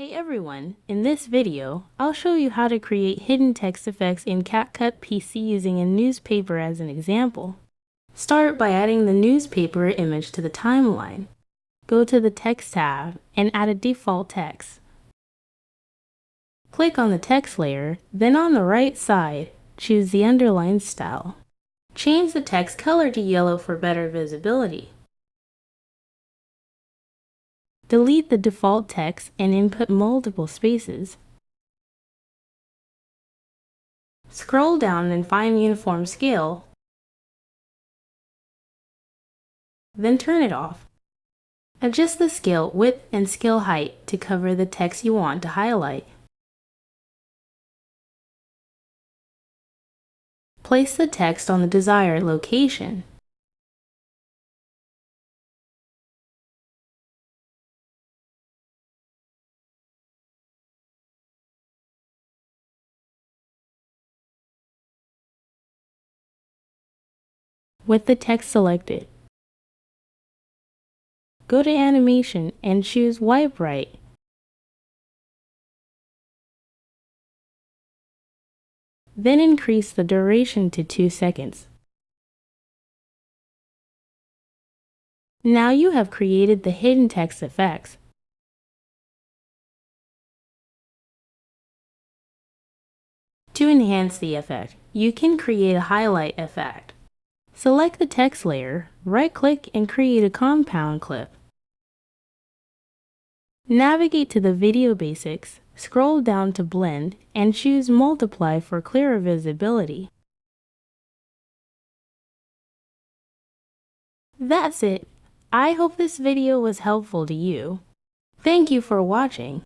Hey everyone, in this video, I'll show you how to create hidden text effects in Capcut PC using a newspaper as an example. Start by adding the newspaper image to the timeline. Go to the Text tab and add a default text. Click on the text layer, then on the right side, choose the underline style. Change the text color to yellow for better visibility. Delete the default text and input multiple spaces. Scroll down and find Uniform Scale, then turn it off. Adjust the scale width and scale height to cover the text you want to highlight. Place the text on the desired location. With the text selected, go to Animation and choose Wipe Right. Then increase the duration to 2 seconds. Now you have created the hidden text effects. To enhance the effect, you can create a highlight effect. Select the text layer, right-click and create a compound clip. Navigate to the Video Basics, scroll down to Blend, and choose Multiply for clearer visibility. That's it. I hope this video was helpful to you. Thank you for watching.